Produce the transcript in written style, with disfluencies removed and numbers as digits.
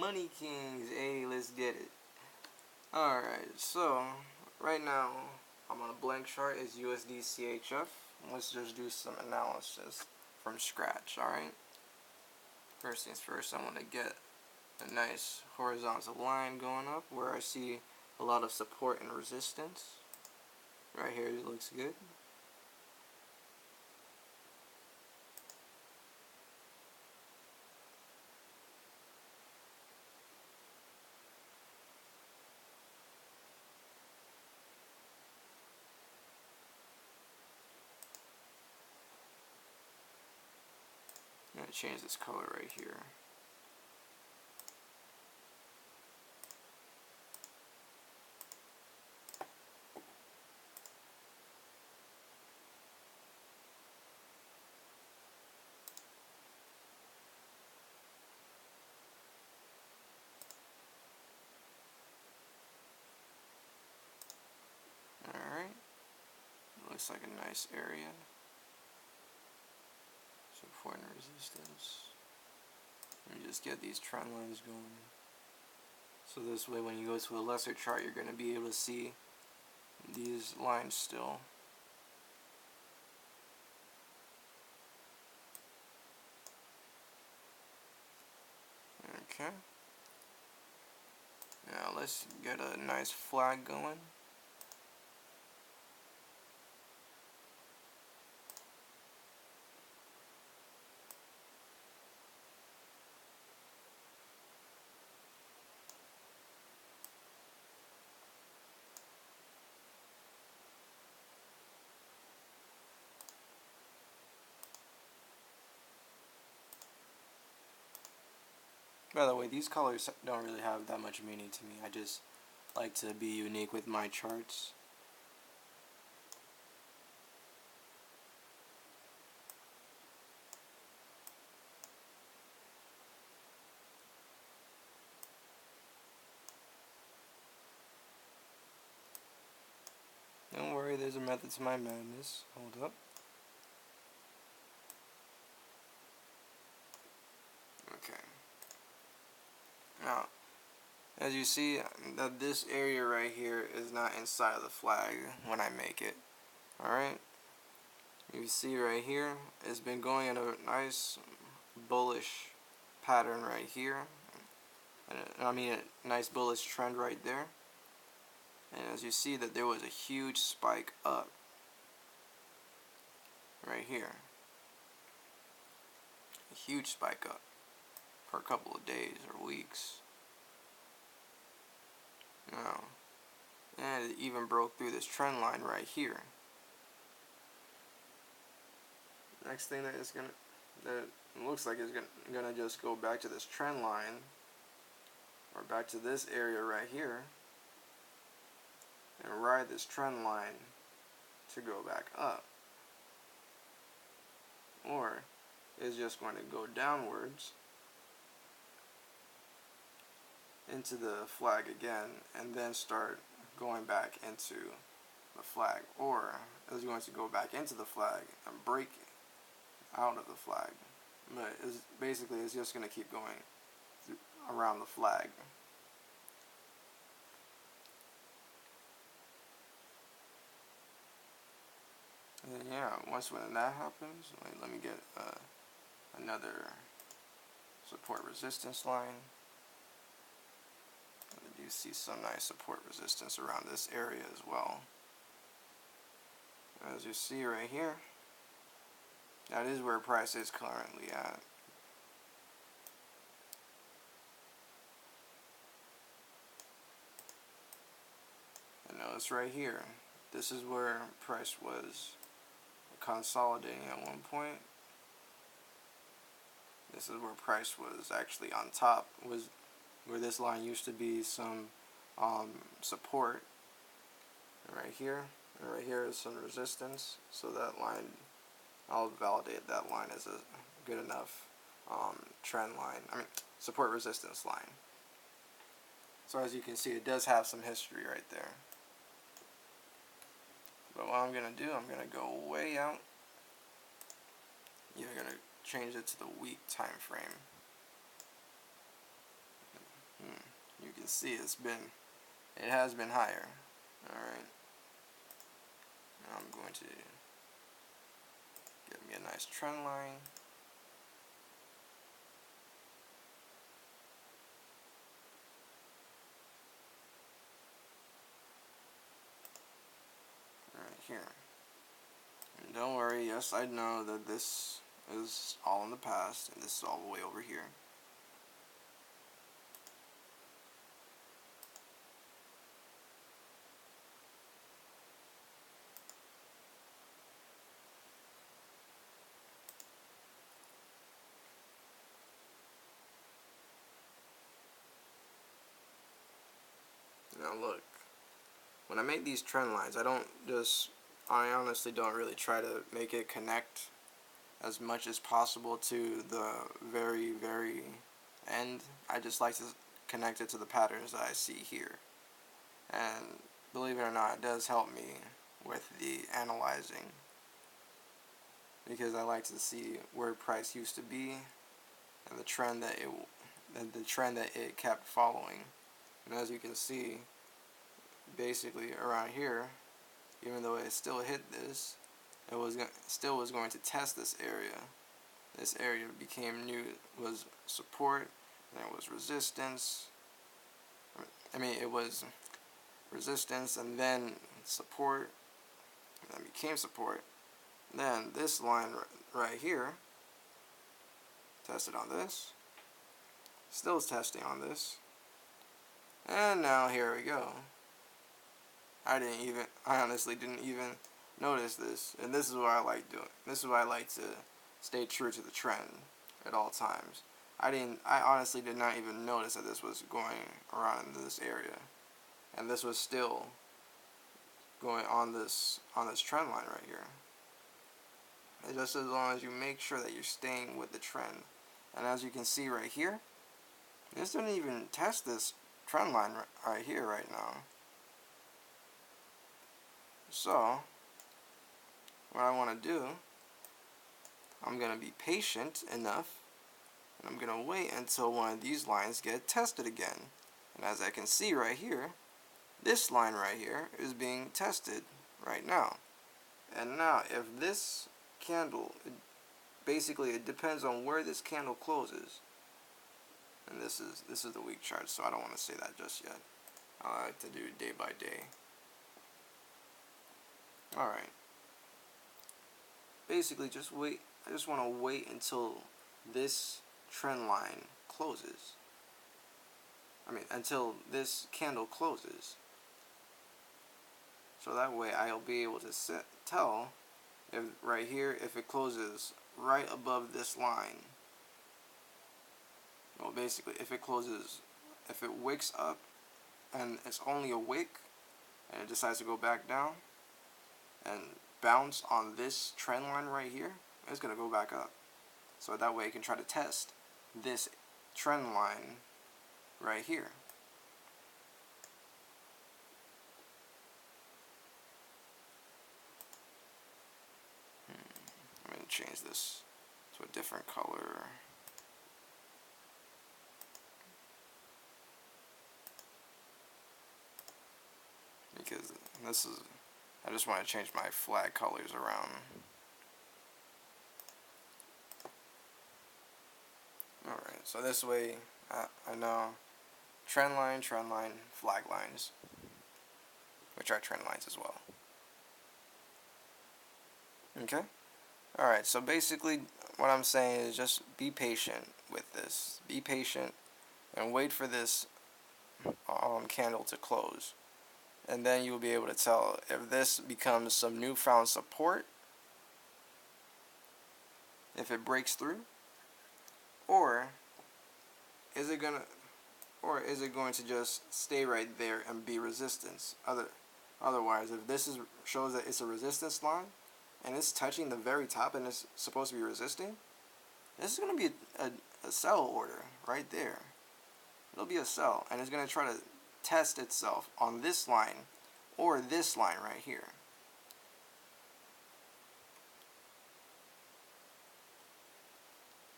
Money Kings. Hey, let's get it. Alright, so right now I'm on a blank chart. It's USDCHF. Let's just do some analysis from scratch, alright? First things first, I want to get a nice horizontal line going up where I see a lot of support and resistance. Right here it looks good. I'm going to change this color right here. Alright, looks like a nice area. Support and resistance. Let me just get these trend lines going. So this way when you go to a lesser chart, you're going to be able to see these lines still. Okay. Now let's get a nice flag going. By the way, these colors don't really have that much meaning to me. I just like to be unique with my charts. Don't worry, there's a method to my madness. Hold up. Okay. Now, as you see, that this area right here is not inside of the flag when I make it. Alright? You see right here, it's been going in a nice bullish pattern right here. I mean a nice bullish trend right there. And as you see that there was a huge spike up right here. A huge spike up for a couple of days or weeks. Now, and it even broke through this trend line right here. Next thing that looks like is gonna just go back to this trend line, or back to this area right here, and ride this trend line to go back up, or is just going to go downwards into the flag again and then start going back into the flag, or is going to go back into the flag and break out of the flag. But basically it's just going to keep going around the flag. And then, yeah, when that happens, let me get another support resistance line. I do see some nice support resistance around this area as well. As you see right here, that is where price is currently at. And notice right here, this is where price was consolidating at one point. This is where price was actually on top, was where this line used to be some support. And right here, and right here is some resistance. So that line, I'll validate that line as a good enough trend line, support resistance line. So as you can see, it does have some history right there. But what I'm going to do, I'm going to go way out. You're going to change it to the week time frame. can see it has been higher. Alright. Now I'm going to get me a nice trend line. Right here. And don't worry, yes, I know that this is all in the past, and this is all the way over here. Now look, when I make these trend lines, I honestly don't really try to make it connect as much as possible to the very, very end. I just like to connect it to the patterns that I see here. And believe it or not, it does help me with the analyzing, because I like to see where price used to be and the trend that it kept following. And as you can see, basically around here, even though it still hit this, still was going to test this area. This area was support, and it was resistance. It was resistance, and then support, and then became support. Then this line right here tested on this, still is testing on this, and now here we go. I honestly didn't even notice this, and this is what I like doing. This is why I like to stay true to the trend at all times. I honestly did not even notice that this was going around in this area, and this was still going on this trend line right here. And just as long as you make sure that you're staying with the trend. And as you can see right here, this didn't even test this trend line right here right now. So what I want to do, I'm going to be patient enough, and I'm going to wait until one of these lines get tested again. And as I can see right here, this line right here is being tested right now. And now if this candle, basically it depends on where this candle closes. And this is the week chart, so I don't want to say that just yet. I like to do day by day. Alright. Basically just wait. I just want to wait until this trend line closes. Until this candle closes. So that way I'll be able to tell if right here, if it closes right above this line. Well, basically, if it wicks up and it's only a wick and it decides to go back down and bounce on this trend line right here, it's going to go back up. So that way it can try to test this trend line right here. I'm going to change this to a different color. Because I just want to change my flag colors around. Alright, so this way I know trend line, flag lines, which are trend lines as well. Okay? Alright, so basically what I'm saying is just be patient with this. Be patient and wait for this candle to close. And then you'll be able to tell if this becomes some newfound support, if it breaks through, or is it going to just stay right there and be resistance? Otherwise, if this shows that it's a resistance line and it's touching the very top and it's supposed to be resisting, this is going to be a sell order right there. It'll be a sell, and it's going to try to test itself on this line or this line right here.